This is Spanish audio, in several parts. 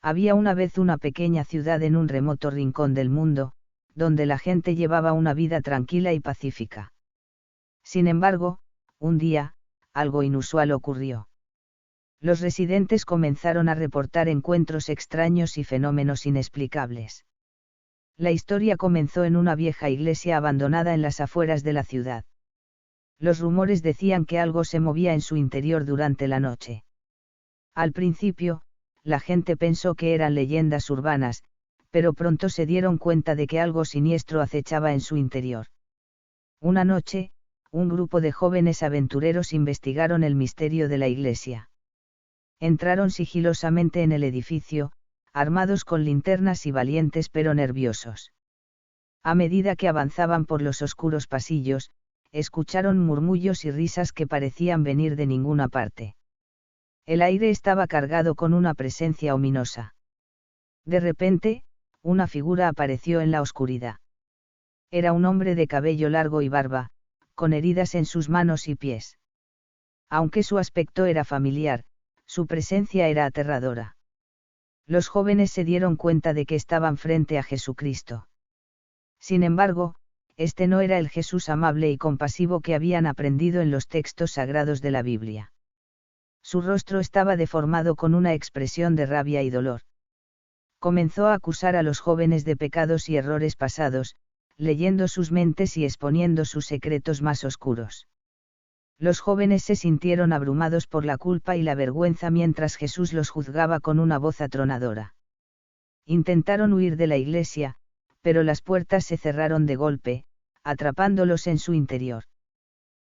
Había una vez una pequeña ciudad en un remoto rincón del mundo, donde la gente llevaba una vida tranquila y pacífica. Sin embargo, un día, algo inusual ocurrió. Los residentes comenzaron a reportar encuentros extraños y fenómenos inexplicables. La historia comenzó en una vieja iglesia abandonada en las afueras de la ciudad. Los rumores decían que algo se movía en su interior durante la noche. Al principio, la gente pensó que eran leyendas urbanas, pero pronto se dieron cuenta de que algo siniestro acechaba en su interior. Una noche, un grupo de jóvenes aventureros investigaron el misterio de la iglesia. Entraron sigilosamente en el edificio, armados con linternas y valientes pero nerviosos. A medida que avanzaban por los oscuros pasillos, escucharon murmullos y risas que parecían venir de ninguna parte. El aire estaba cargado con una presencia ominosa. De repente, una figura apareció en la oscuridad. Era un hombre de cabello largo y barba, con heridas en sus manos y pies. Aunque su aspecto era familiar, su presencia era aterradora. Los jóvenes se dieron cuenta de que estaban frente a Jesucristo. Sin embargo, este no era el Jesús amable y compasivo que habían aprendido en los textos sagrados de la Biblia. Su rostro estaba deformado con una expresión de rabia y dolor. Comenzó a acusar a los jóvenes de pecados y errores pasados, leyendo sus mentes y exponiendo sus secretos más oscuros. Los jóvenes se sintieron abrumados por la culpa y la vergüenza mientras Jesús los juzgaba con una voz atronadora. Intentaron huir de la iglesia, pero las puertas se cerraron de golpe, atrapándolos en su interior.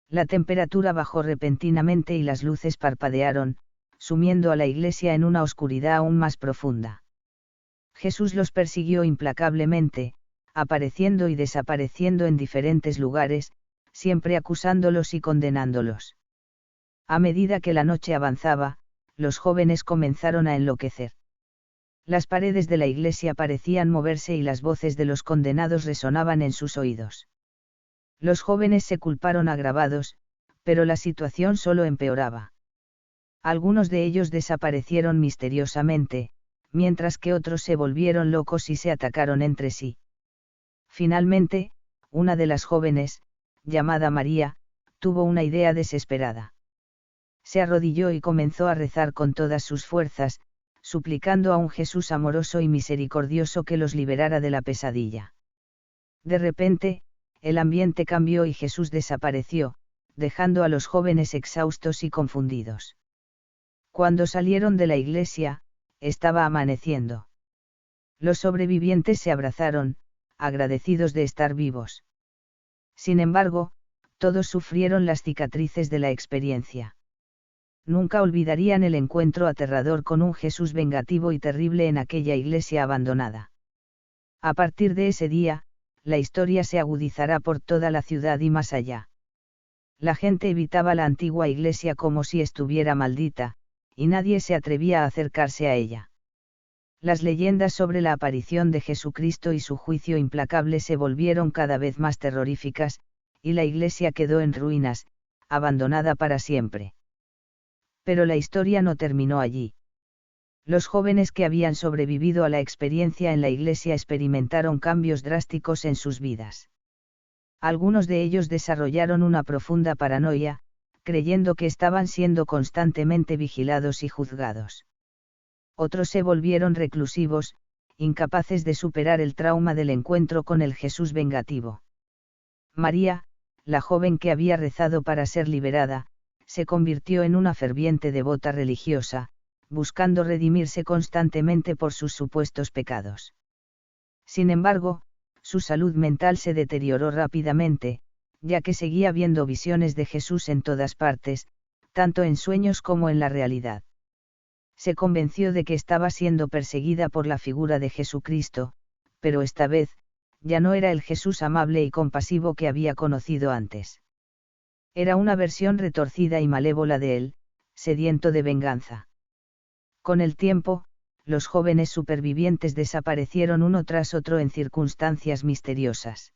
La temperatura bajó repentinamente y las luces parpadearon, sumiendo a la iglesia en una oscuridad aún más profunda. Jesús los persiguió implacablemente, apareciendo y desapareciendo en diferentes lugares, siempre acusándolos y condenándolos. A medida que la noche avanzaba, los jóvenes comenzaron a enloquecer. Las paredes de la iglesia parecían moverse y las voces de los condenados resonaban en sus oídos. Los jóvenes se culparon agravados, pero la situación solo empeoraba. Algunos de ellos desaparecieron misteriosamente, mientras que otros se volvieron locos y se atacaron entre sí. Finalmente, una de las jóvenes, llamada María, tuvo una idea desesperada. Se arrodilló y comenzó a rezar con todas sus fuerzas, suplicando a un Jesús amoroso y misericordioso que los liberara de la pesadilla. De repente, el ambiente cambió y Jesús desapareció, dejando a los jóvenes exhaustos y confundidos. Cuando salieron de la iglesia, estaba amaneciendo. Los sobrevivientes se abrazaron, agradecidos de estar vivos. Sin embargo, todos sufrieron las cicatrices de la experiencia. Nunca olvidarían el encuentro aterrador con un Jesús vengativo y terrible en aquella iglesia abandonada. A partir de ese día, la historia se agudizará por toda la ciudad y más allá. La gente evitaba la antigua iglesia como si estuviera maldita, y nadie se atrevía a acercarse a ella. Las leyendas sobre la aparición de Jesucristo y su juicio implacable se volvieron cada vez más terroríficas, y la iglesia quedó en ruinas, abandonada para siempre. Pero la historia no terminó allí. Los jóvenes que habían sobrevivido a la experiencia en la iglesia experimentaron cambios drásticos en sus vidas. Algunos de ellos desarrollaron una profunda paranoia, creyendo que estaban siendo constantemente vigilados y juzgados. Otros se volvieron reclusivos, incapaces de superar el trauma del encuentro con el Jesús vengativo. María, la joven que había rezado para ser liberada, se convirtió en una ferviente devota religiosa, buscando redimirse constantemente por sus supuestos pecados. Sin embargo, su salud mental se deterioró rápidamente, ya que seguía viendo visiones de Jesús en todas partes, tanto en sueños como en la realidad. Se convenció de que estaba siendo perseguida por la figura de Jesucristo, pero esta vez, ya no era el Jesús amable y compasivo que había conocido antes. Era una versión retorcida y malévola de él, sediento de venganza. Con el tiempo, los jóvenes supervivientes desaparecieron uno tras otro en circunstancias misteriosas.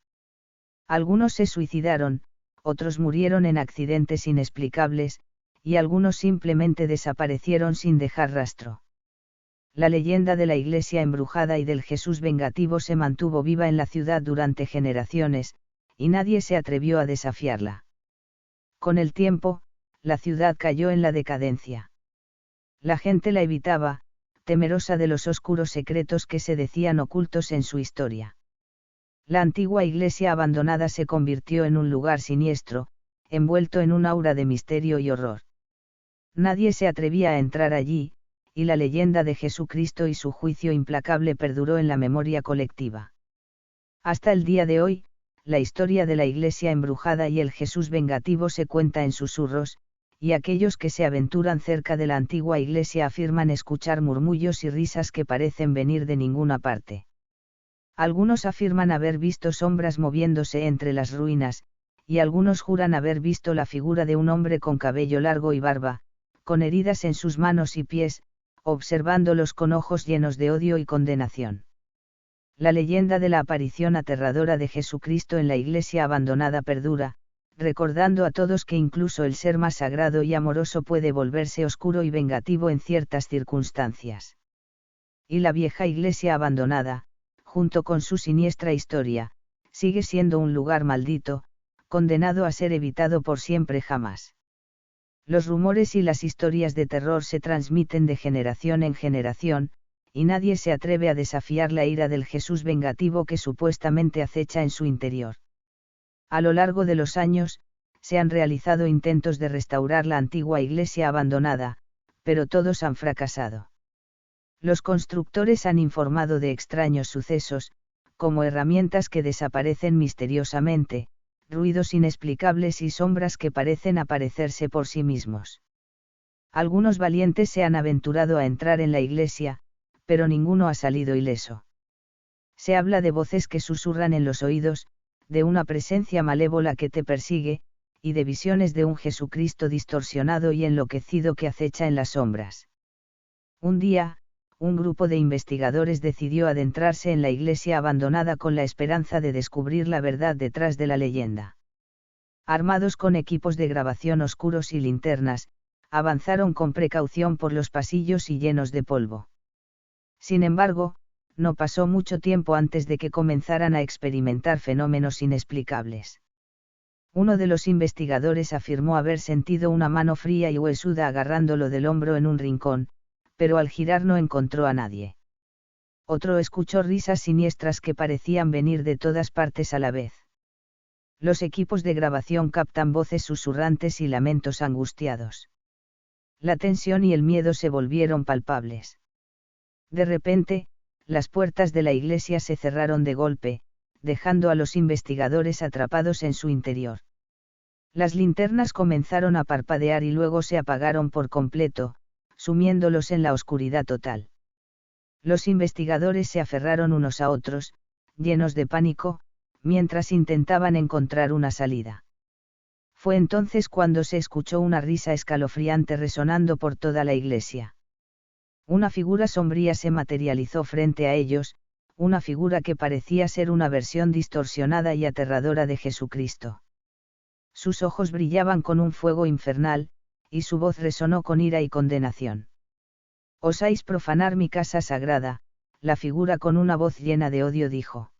Algunos se suicidaron, otros murieron en accidentes inexplicables, y algunos simplemente desaparecieron sin dejar rastro. La leyenda de la iglesia embrujada y del Jesús vengativo se mantuvo viva en la ciudad durante generaciones, y nadie se atrevió a desafiarla. Con el tiempo, la ciudad cayó en la decadencia. La gente la evitaba, temerosa de los oscuros secretos que se decían ocultos en su historia. La antigua iglesia abandonada se convirtió en un lugar siniestro, envuelto en un aura de misterio y horror. Nadie se atrevía a entrar allí, y la leyenda de Jesucristo y su juicio implacable perduró en la memoria colectiva. Hasta el día de hoy, la historia de la iglesia embrujada y el Jesús vengativo se cuenta en susurros, y aquellos que se aventuran cerca de la antigua iglesia afirman escuchar murmullos y risas que parecen venir de ninguna parte. Algunos afirman haber visto sombras moviéndose entre las ruinas, y algunos juran haber visto la figura de un hombre con cabello largo y barba, con heridas en sus manos y pies, observándolos con ojos llenos de odio y condenación. La leyenda de la aparición aterradora de Jesucristo en la iglesia abandonada perdura, recordando a todos que incluso el ser más sagrado y amoroso puede volverse oscuro y vengativo en ciertas circunstancias. Y la vieja iglesia abandonada, junto con su siniestra historia, sigue siendo un lugar maldito, condenado a ser evitado por siempre jamás. Los rumores y las historias de terror se transmiten de generación en generación, y nadie se atreve a desafiar la ira del Jesús vengativo que supuestamente acecha en su interior. A lo largo de los años, se han realizado intentos de restaurar la antigua iglesia abandonada, pero todos han fracasado. Los constructores han informado de extraños sucesos, como herramientas que desaparecen misteriosamente, ruidos inexplicables y sombras que parecen aparecerse por sí mismos. Algunos valientes se han aventurado a entrar en la iglesia, pero ninguno ha salido ileso. Se habla de voces que susurran en los oídos, de una presencia malévola que te persigue, y de visiones de un Jesucristo distorsionado y enloquecido que acecha en las sombras. Un día, un grupo de investigadores decidió adentrarse en la iglesia abandonada con la esperanza de descubrir la verdad detrás de la leyenda. Armados con equipos de grabación oscuros y linternas, avanzaron con precaución por los pasillos y llenos de polvo. Sin embargo, no pasó mucho tiempo antes de que comenzaran a experimentar fenómenos inexplicables. Uno de los investigadores afirmó haber sentido una mano fría y huesuda agarrándolo del hombro en un rincón, pero al girar no encontró a nadie. Otro escuchó risas siniestras que parecían venir de todas partes a la vez. Los equipos de grabación captan voces susurrantes y lamentos angustiados. La tensión y el miedo se volvieron palpables. De repente, las puertas de la iglesia se cerraron de golpe, dejando a los investigadores atrapados en su interior. Las linternas comenzaron a parpadear y luego se apagaron por completo, sumiéndolos en la oscuridad total. Los investigadores se aferraron unos a otros, llenos de pánico, mientras intentaban encontrar una salida. Fue entonces cuando se escuchó una risa escalofriante resonando por toda la iglesia. Una figura sombría se materializó frente a ellos, una figura que parecía ser una versión distorsionada y aterradora de Jesucristo. Sus ojos brillaban con un fuego infernal, y su voz resonó con ira y condenación. «Osáis profanar mi casa sagrada», la figura con una voz llena de odio dijo.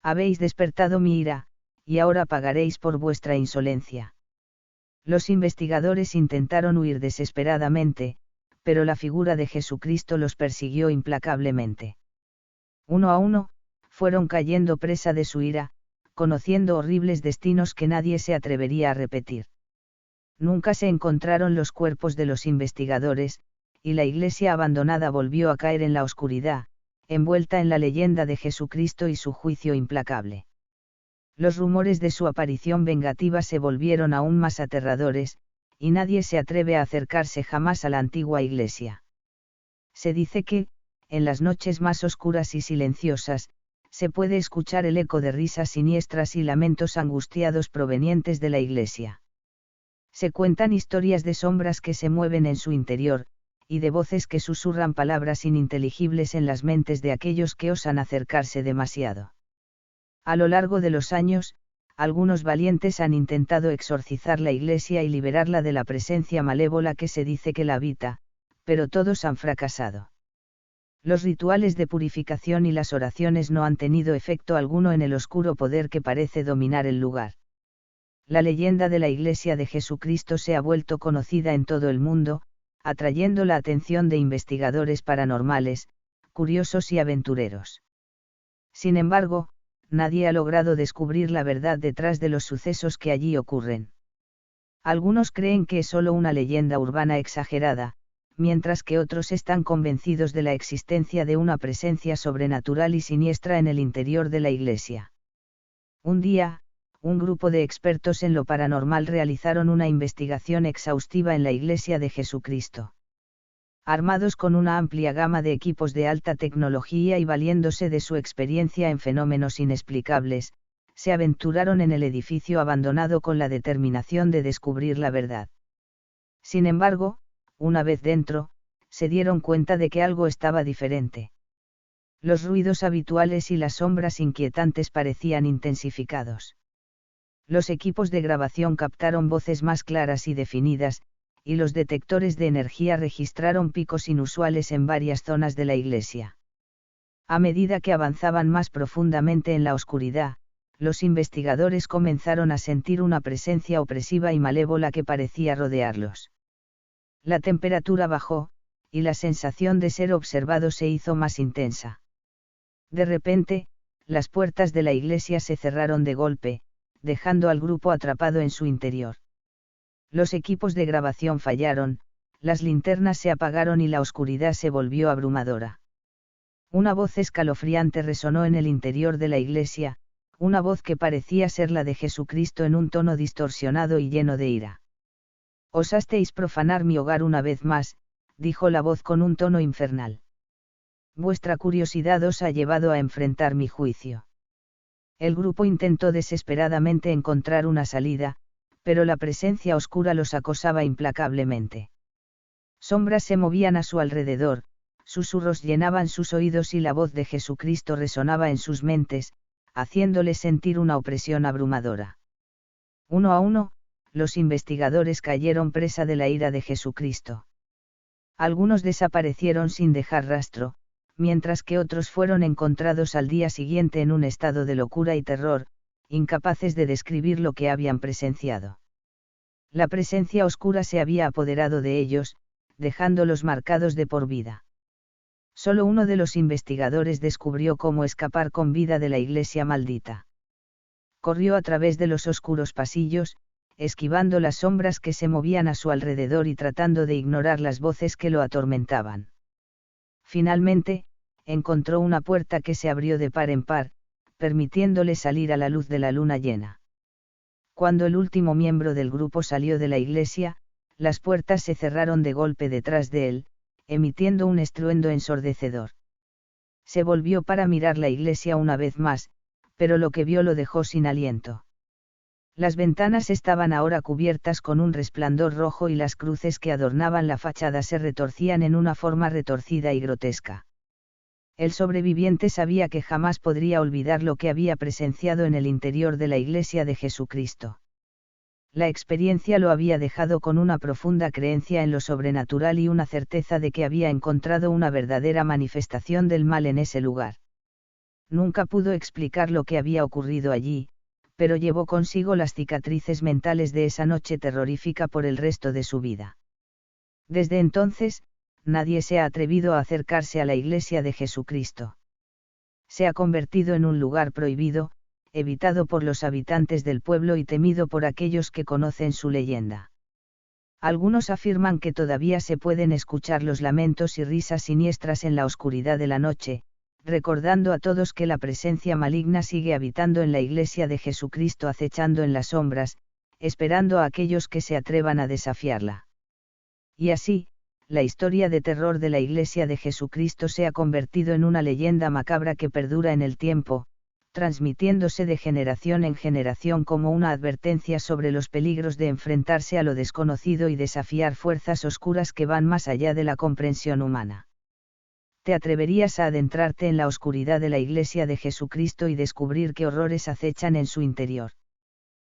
«Habéis despertado mi ira, y ahora pagaréis por vuestra insolencia». Los investigadores intentaron huir desesperadamente, pero la figura de Jesucristo los persiguió implacablemente. Uno a uno, fueron cayendo presa de su ira, conociendo horribles destinos que nadie se atrevería a repetir. Nunca se encontraron los cuerpos de los investigadores, y la iglesia abandonada volvió a caer en la oscuridad, envuelta en la leyenda de Jesucristo y su juicio implacable. Los rumores de su aparición vengativa se volvieron aún más aterradores, y nadie se atreve a acercarse jamás a la antigua iglesia. Se dice que, en las noches más oscuras y silenciosas, se puede escuchar el eco de risas siniestras y lamentos angustiados provenientes de la iglesia. Se cuentan historias de sombras que se mueven en su interior, y de voces que susurran palabras ininteligibles en las mentes de aquellos que osan acercarse demasiado. A lo largo de los años, algunos valientes han intentado exorcizar la iglesia y liberarla de la presencia malévola que se dice que la habita, pero todos han fracasado. Los rituales de purificación y las oraciones no han tenido efecto alguno en el oscuro poder que parece dominar el lugar. La leyenda de la Iglesia de Jesucristo se ha vuelto conocida en todo el mundo, atrayendo la atención de investigadores paranormales, curiosos y aventureros. Sin embargo, nadie ha logrado descubrir la verdad detrás de los sucesos que allí ocurren. Algunos creen que es solo una leyenda urbana exagerada, mientras que otros están convencidos de la existencia de una presencia sobrenatural y siniestra en el interior de la iglesia. Un día, un grupo de expertos en lo paranormal realizaron una investigación exhaustiva en la Iglesia de Jesucristo. Armados con una amplia gama de equipos de alta tecnología y valiéndose de su experiencia en fenómenos inexplicables, se aventuraron en el edificio abandonado con la determinación de descubrir la verdad. Sin embargo, una vez dentro, se dieron cuenta de que algo estaba diferente. Los ruidos habituales y las sombras inquietantes parecían intensificados. Los equipos de grabación captaron voces más claras y definidas, y los detectores de energía registraron picos inusuales en varias zonas de la iglesia. A medida que avanzaban más profundamente en la oscuridad, los investigadores comenzaron a sentir una presencia opresiva y malévola que parecía rodearlos. La temperatura bajó, y la sensación de ser observado se hizo más intensa. De repente, las puertas de la iglesia se cerraron de golpe, dejando al grupo atrapado en su interior. Los equipos de grabación fallaron, las linternas se apagaron y la oscuridad se volvió abrumadora. Una voz escalofriante resonó en el interior de la iglesia, una voz que parecía ser la de Jesucristo en un tono distorsionado y lleno de ira. «Osasteis profanar mi hogar una vez más», dijo la voz con un tono infernal. «Vuestra curiosidad os ha llevado a enfrentar mi juicio». El grupo intentó desesperadamente encontrar una salida, pero la presencia oscura los acosaba implacablemente. Sombras se movían a su alrededor, susurros llenaban sus oídos y la voz de Jesucristo resonaba en sus mentes, haciéndoles sentir una opresión abrumadora. Uno a uno, los investigadores cayeron presa de la ira de Jesucristo. Algunos desaparecieron sin dejar rastro, mientras que otros fueron encontrados al día siguiente en un estado de locura y terror, incapaces de describir lo que habían presenciado. La presencia oscura se había apoderado de ellos, dejándolos marcados de por vida. Solo uno de los investigadores descubrió cómo escapar con vida de la iglesia maldita. Corrió a través de los oscuros pasillos, esquivando las sombras que se movían a su alrededor y tratando de ignorar las voces que lo atormentaban. Finalmente, encontró una puerta que se abrió de par en par, permitiéndole salir a la luz de la luna llena. Cuando el último miembro del grupo salió de la iglesia, las puertas se cerraron de golpe detrás de él, emitiendo un estruendo ensordecedor. Se volvió para mirar la iglesia una vez más, pero lo que vio lo dejó sin aliento. Las ventanas estaban ahora cubiertas con un resplandor rojo y las cruces que adornaban la fachada se retorcían en una forma retorcida y grotesca. El sobreviviente sabía que jamás podría olvidar lo que había presenciado en el interior de la Iglesia de Jesucristo. La experiencia lo había dejado con una profunda creencia en lo sobrenatural y una certeza de que había encontrado una verdadera manifestación del mal en ese lugar. Nunca pudo explicar lo que había ocurrido allí, pero llevó consigo las cicatrices mentales de esa noche terrorífica por el resto de su vida. Desde entonces, nadie se ha atrevido a acercarse a la Iglesia de Jesucristo. Se ha convertido en un lugar prohibido, evitado por los habitantes del pueblo y temido por aquellos que conocen su leyenda. Algunos afirman que todavía se pueden escuchar los lamentos y risas siniestras en la oscuridad de la noche, recordando a todos que la presencia maligna sigue habitando en la Iglesia de Jesucristo, acechando en las sombras, esperando a aquellos que se atrevan a desafiarla. Y así, la historia de terror de la Iglesia de Jesucristo se ha convertido en una leyenda macabra que perdura en el tiempo, transmitiéndose de generación en generación como una advertencia sobre los peligros de enfrentarse a lo desconocido y desafiar fuerzas oscuras que van más allá de la comprensión humana. ¿Te atreverías a adentrarte en la oscuridad de la Iglesia de Jesucristo y descubrir qué horrores acechan en su interior?